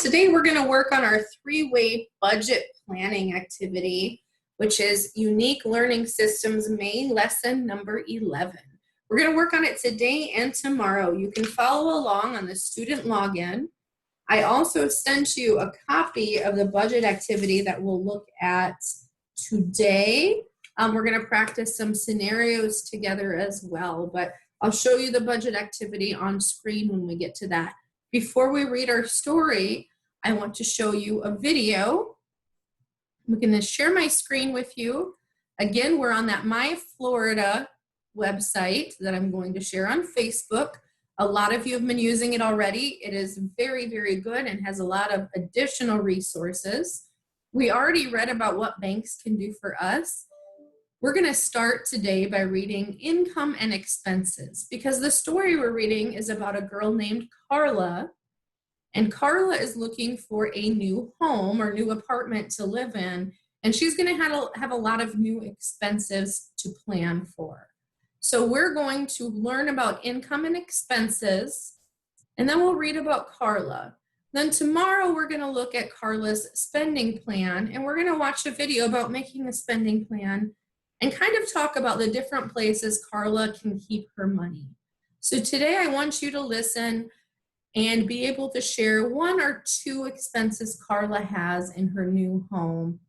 today we're going to work on our three-way budget planning activity, which is Unique Learning Systems main lesson number 11. We're going to work on it today and tomorrow. You can follow along on the student login. I also sent you a copy of the budget activity that we'll look at today. We're going to practice some scenarios together as well, but I'll show you the budget activity on screen when we get to that. Before we read our story, I want to show you a video. I'm going to share my screen with you. Again, we're on that My Florida website that I'm going to share on Facebook. A lot of you have been using it already. It is very, very good and has a lot of additional resources. We already read about what banks can do for us. We're going to start today by reading Income and Expenses, because the story we're reading is about a girl named Carla, and Carla is looking for a new home or new apartment to live in, and she's going to have a lot of new expenses to plan for. So we're going to learn about income and expenses, and then we'll read about Carla. Then tomorrow we're going to look at Carla's spending plan, and we're going to watch a video about making a spending plan and kind of talk about the different places Carla can keep her money. So today I want you to listen and be able to share one or two expenses Carla has in her new home.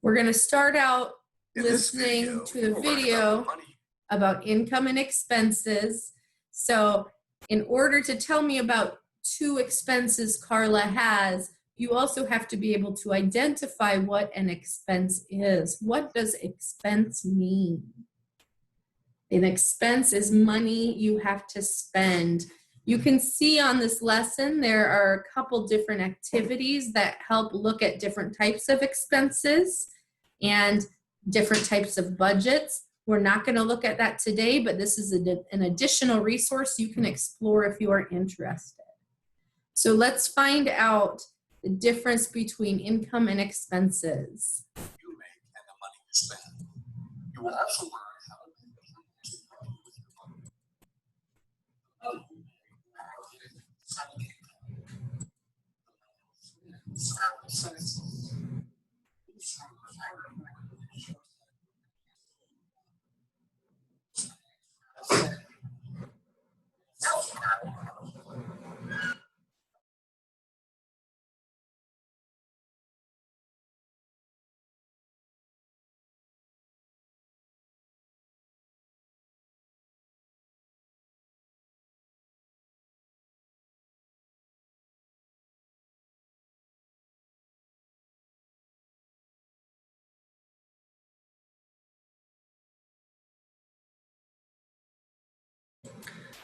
We're going to start out listening to the video about income and expenses. So in order to tell me about two expenses Carla has, you also have to be able to identify what an expense is. What does expense mean? An expense is money you have to spend. You can see on this lesson there are a couple different activities that help look at different types of expenses and different types of budgets. We're not going to look at that today, but this is an additional resource you can explore if you are interested. So let's find out the difference between income and expenses. You make and the money you spend. You will also learn how to manage money with your money.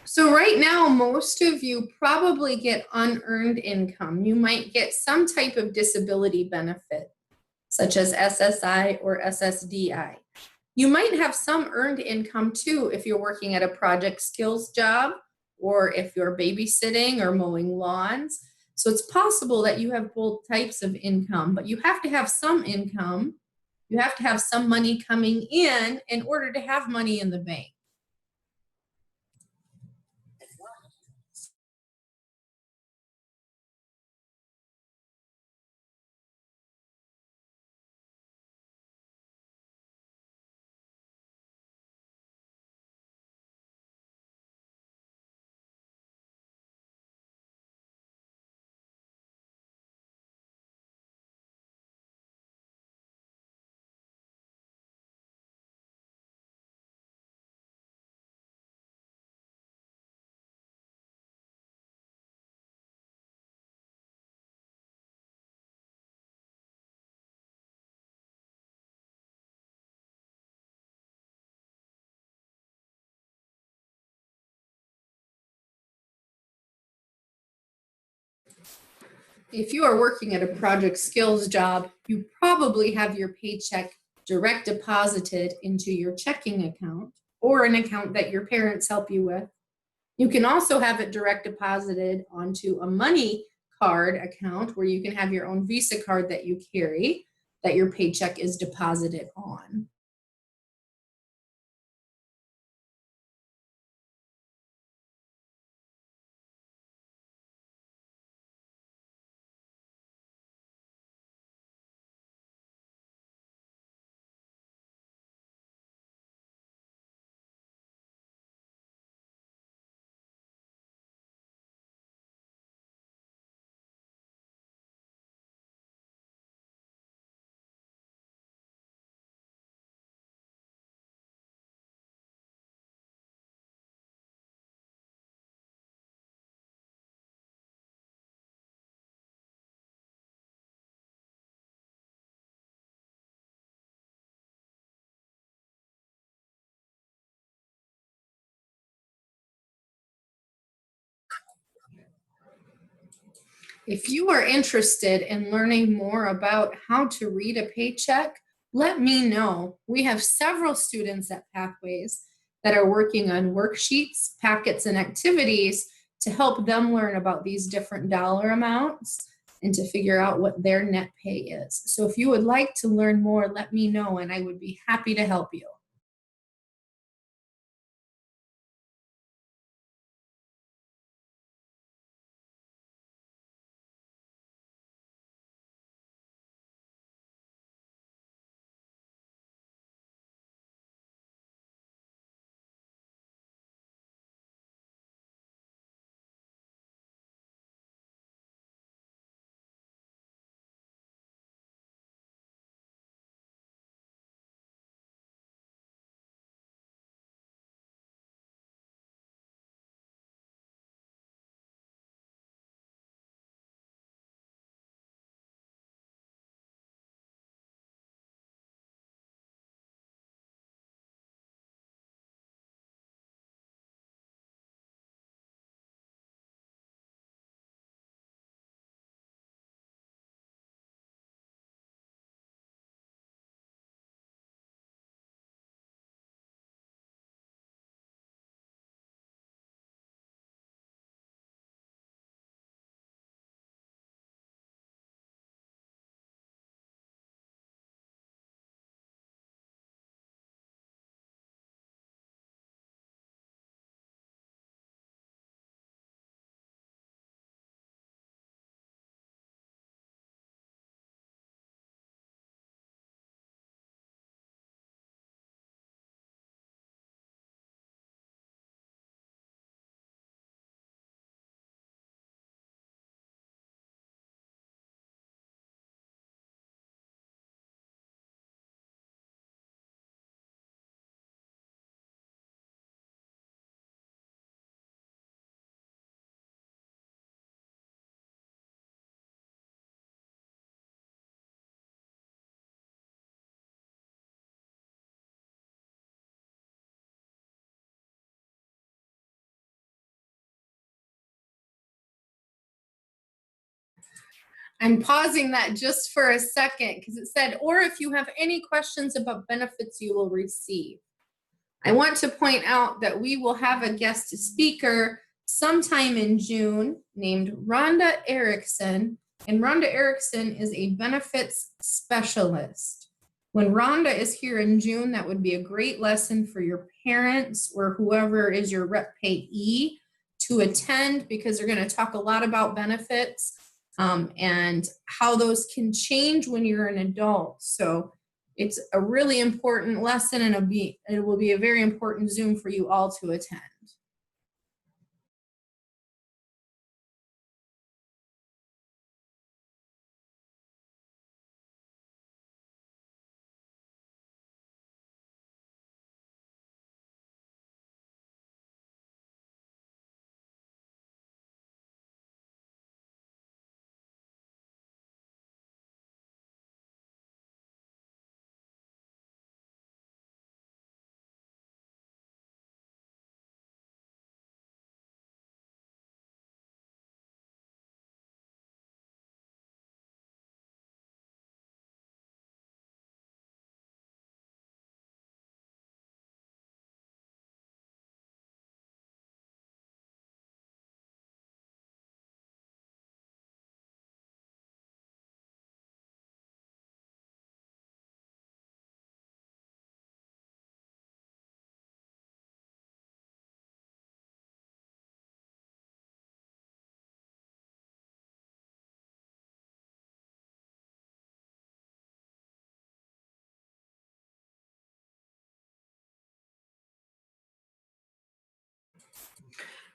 So right now, most of you probably get unearned income. You might get some type of disability benefit, such as SSI or SSDI. You might have some earned income too if you're working at a project skills job or if you're babysitting or mowing lawns. So it's possible that you have both types of income, but you have to have some income. You have to have some money coming in order to have money in the bank. If you are working at a project skills job, you probably have your paycheck direct deposited into your checking account or an account that your parents help you with. You can also have it direct deposited onto a money card account where you can have your own Visa card that you carry that your paycheck is deposited on. If you are interested in learning more about how to read a paycheck, let me know. We have several students at Pathways that are working on worksheets, packets, and activities to help them learn about these different dollar amounts and to figure out what their net pay is. So if you would like to learn more, let me know and I would be happy to help you. I'm pausing that just for a second because it said, or if you have any questions about benefits you will receive. I want to point out that we will have a guest speaker sometime in June named Rhonda Erickson. And Rhonda Erickson is a benefits specialist. When Rhonda is here in June, that would be a great lesson for your parents or whoever is your rep payee to attend because they're going to talk a lot about benefits and how those can change when you're an adult. So it's a really important lesson and it will be a very important Zoom for you all to attend.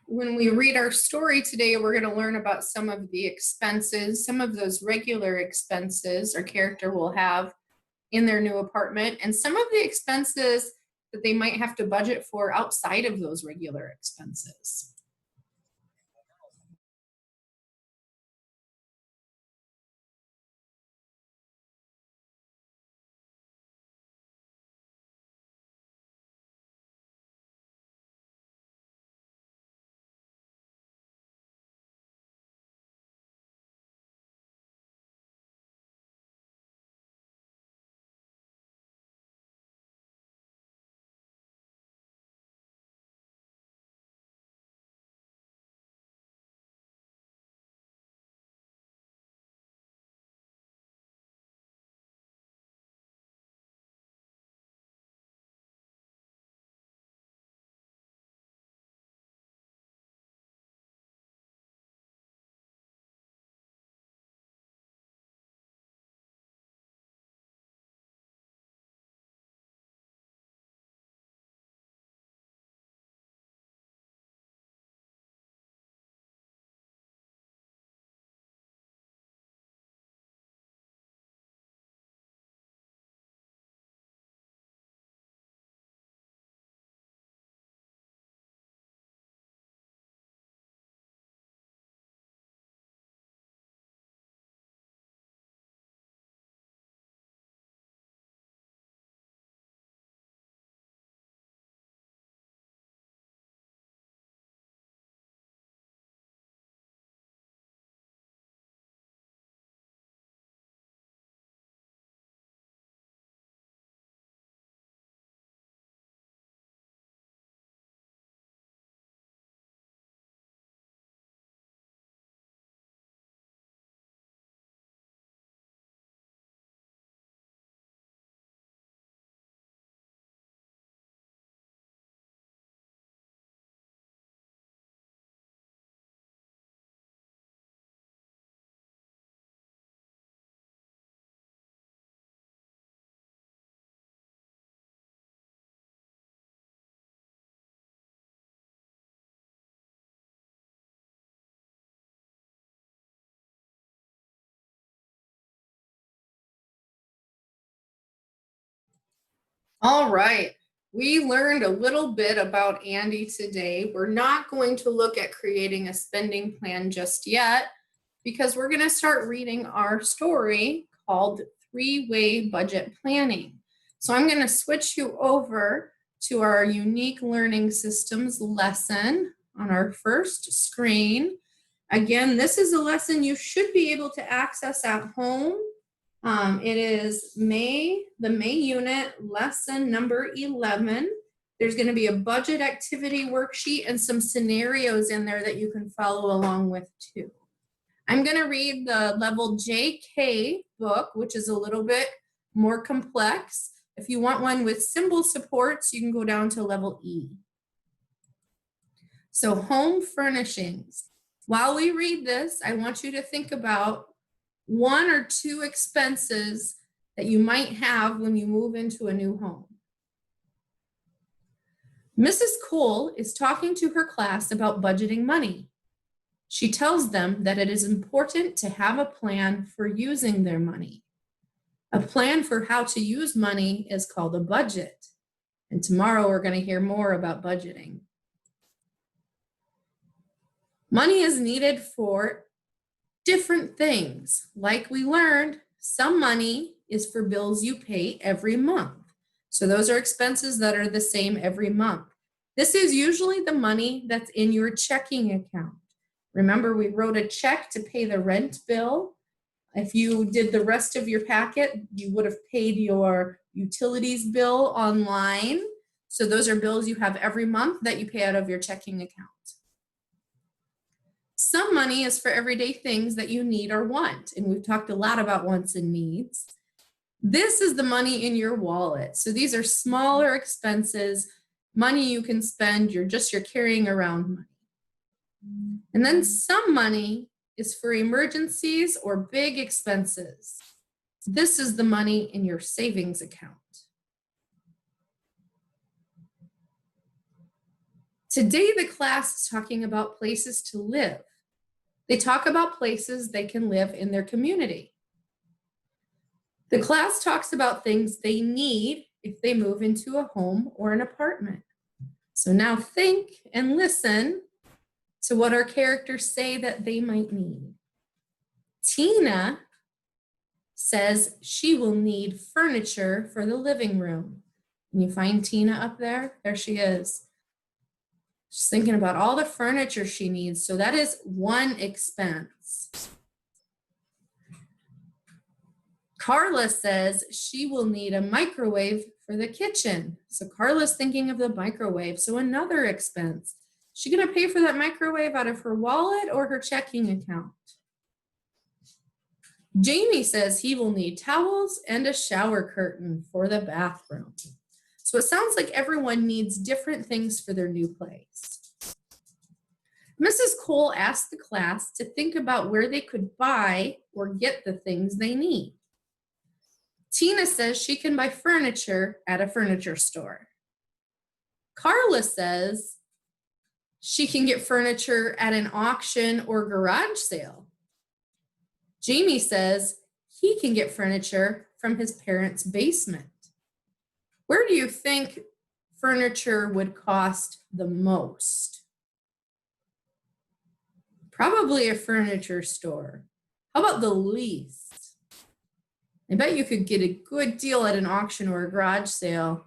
When we read our story today, we're going to learn about some of the expenses, some of those regular expenses our character will have in their new apartment, and some of the expenses that they might have to budget for outside of those regular expenses. All right, we learned a little bit about Andy today. We're not going to look at creating a spending plan just yet because we're going to start reading our story called Three-Way Budget Planning. So I'm going to switch you over to our unique learning systems lesson on our first screen. Again, this is a lesson you should be able to access at home. It is the May unit, lesson number 11. There's going to be a budget activity worksheet and some scenarios in there that you can follow along with too. I'm going to read the level JK book, which is a little bit more complex. If you want one with symbol supports, you can go down to level E. So home furnishings. While we read this, I want you to think about one or two expenses that you might have when you move into a new home. Mrs. Cole is talking to her class about budgeting money. She tells them that it is important to have a plan for using their money. A plan for how to use money is called a budget. And tomorrow we're going to hear more about budgeting. Money is needed for different things. Like we learned, some money is for bills you pay every month. So those are expenses that are the same every month. This is usually the money that's in your checking account. Remember, we wrote a check to pay the rent bill. If you did the rest of your packet, you would have paid your utilities bill online. So those are bills you have every month that you pay out of your checking account. Some money is for everyday things that you need or want, and we've talked a lot about wants and needs. This is the money in your wallet. So these are smaller expenses, money you can spend, you're carrying around money. And then some money is for emergencies or big expenses. This is the money in your savings account. Today, the class is talking about places to live. They talk about places they can live in their community. The class talks about things they need if they move into a home or an apartment. So now think and listen to what our characters say that they might need. Tina says she will need furniture for the living room. Can you find Tina up there? There she is. She's thinking about all the furniture she needs. So that is one expense. Carla says she will need a microwave for the kitchen. So Carla's thinking of the microwave. So another expense. Is she going to pay for that microwave out of her wallet or her checking account? Jamie says he will need towels and a shower curtain for the bathroom. So it sounds like everyone needs different things for their new place. Mrs. Cole asked the class to think about where they could buy or get the things they need. Tina says she can buy furniture at a furniture store. Carla says she can get furniture at an auction or garage sale. Jamie says he can get furniture from his parents' basement. Where do you think furniture would cost the most? Probably a furniture store. How about the least? I bet you could get a good deal at an auction or a garage sale.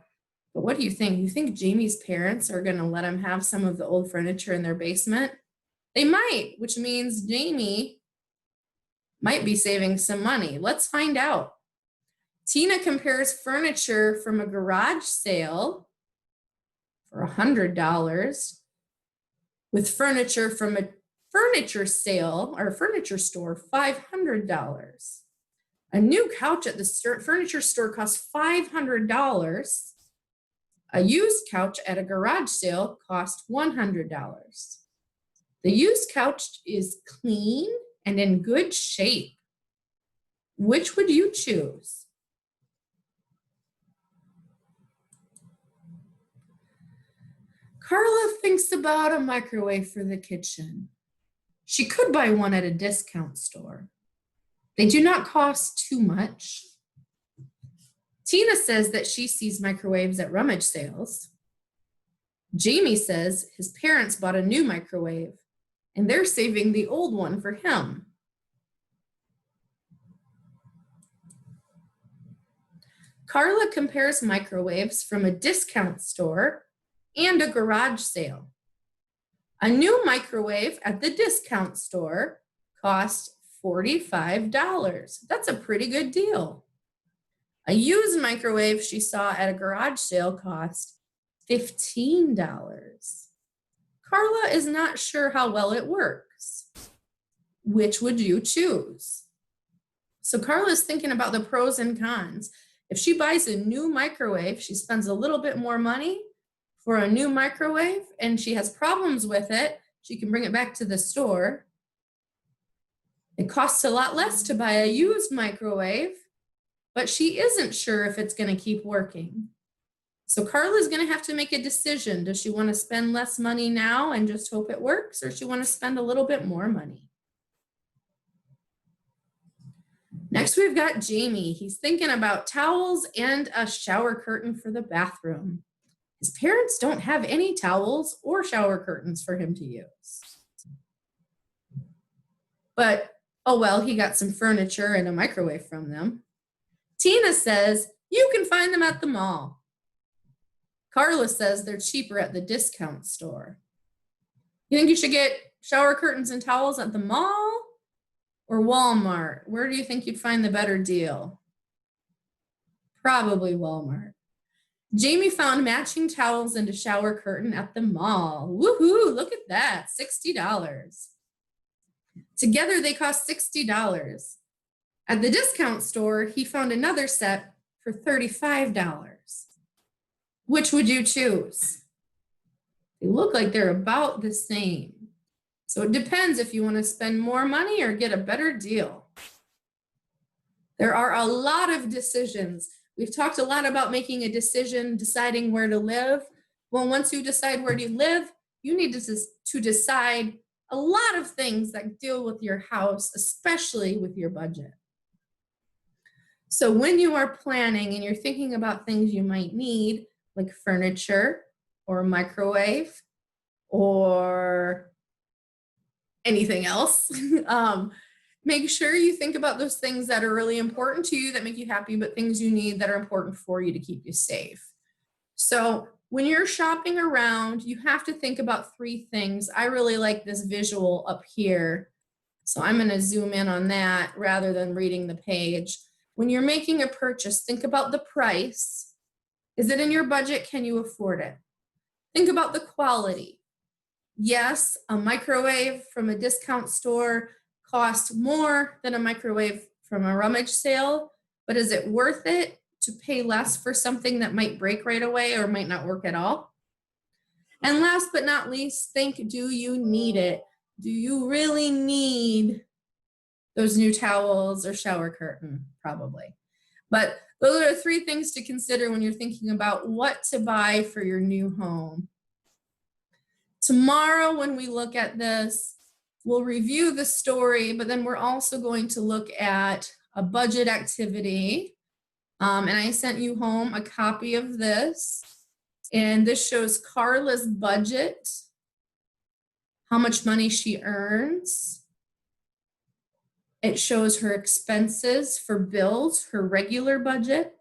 But what do you think? You think Jamie's parents are going to let him have some of the old furniture in their basement? They might, which means Jamie might be saving some money. Let's find out. Tina compares furniture from a garage sale for $100 with furniture from a furniture sale or furniture store, $500. A new couch at the furniture store costs $500. A used couch at a garage sale costs $100. The used couch is clean and in good shape. Which would you choose? Carla thinks about a microwave for the kitchen. She could buy one at a discount store. They do not cost too much. Tina says that she sees microwaves at rummage sales. Jamie says his parents bought a new microwave and they're saving the old one for him. Carla compares microwaves from a discount store and a garage sale. A new microwave at the discount store cost $45. That's a pretty good deal. A used microwave she saw at a garage sale cost $15. Carla is not sure how well it works. Which would you choose? So Carla is thinking about the pros and cons. If she buys a new microwave, she spends a little bit more money for a new microwave and she has problems with it, she can bring it back to the store. It costs a lot less to buy a used microwave, but she isn't sure if it's going to keep working. So Carla's going to have to make a decision. Does she want to spend less money now and just hope it works, or she want to spend a little bit more money? Next, we've got Jamie. He's thinking about towels and a shower curtain for the bathroom. His parents don't have any towels or shower curtains for him to use. But, oh well, he got some furniture and a microwave from them. Tina says, you can find them at the mall. Carla says they're cheaper at the discount store. You think you should get shower curtains and towels at the mall or Walmart? Where do you think you'd find the better deal? Probably Walmart. Jamie found matching towels and a shower curtain at the mall. Woohoo, look at that, $60. Together they cost $60. At the discount store, he found another set for $35. Which would you choose? They look like they're about the same. So it depends if you want to spend more money or get a better deal. There are a lot of decisions. We've talked a lot about making a decision, deciding where to live. Well, once you decide where to live, you need to decide a lot of things that deal with your house, especially with your budget. So when you are planning and you're thinking about things you might need, like furniture or a microwave or anything else, make sure you think about those things that are really important to you, that make you happy, but things you need that are important for you to keep you safe. So when you're shopping around, you have to think about 3 things. I really like this visual up here. So I'm going to zoom in on that rather than reading the page. When you're making a purchase, think about the price. Is it in your budget? Can you afford it? Think about the quality. Yes, a microwave from a discount store costs more than a microwave from a rummage sale, but is it worth it to pay less for something that might break right away or might not work at all? And last but not least, think, do you need it? Do you really need those new towels or shower curtain? Probably. But those are 3 things to consider when you're thinking about what to buy for your new home. Tomorrow, when we look at this, we'll review the story, but then we're also going to look at a budget activity. And I sent you home a copy of this. And this shows Carla's budget, how much money she earns. It shows her expenses for bills, her regular budget,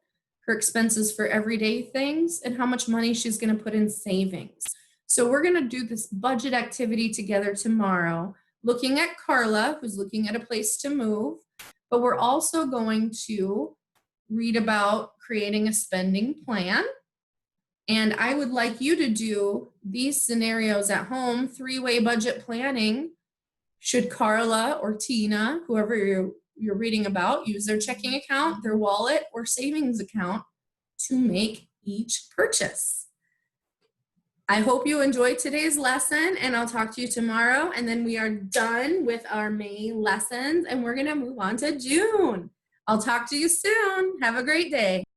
her expenses for everyday things, and how much money she's going to put in savings. So we're going to do this budget activity together tomorrow, looking at Carla, who's looking at a place to move, but we're also going to read about creating a spending plan. And I would like you to do these scenarios at home, 3-way budget planning. Should Carla or Tina, whoever you're reading about, use their checking account, their wallet, or savings account to make each purchase? I hope you enjoyed today's lesson, and I'll talk to you tomorrow. And then we are done with our May lessons, and we're going to move on to June. I'll talk to you soon. Have a great day.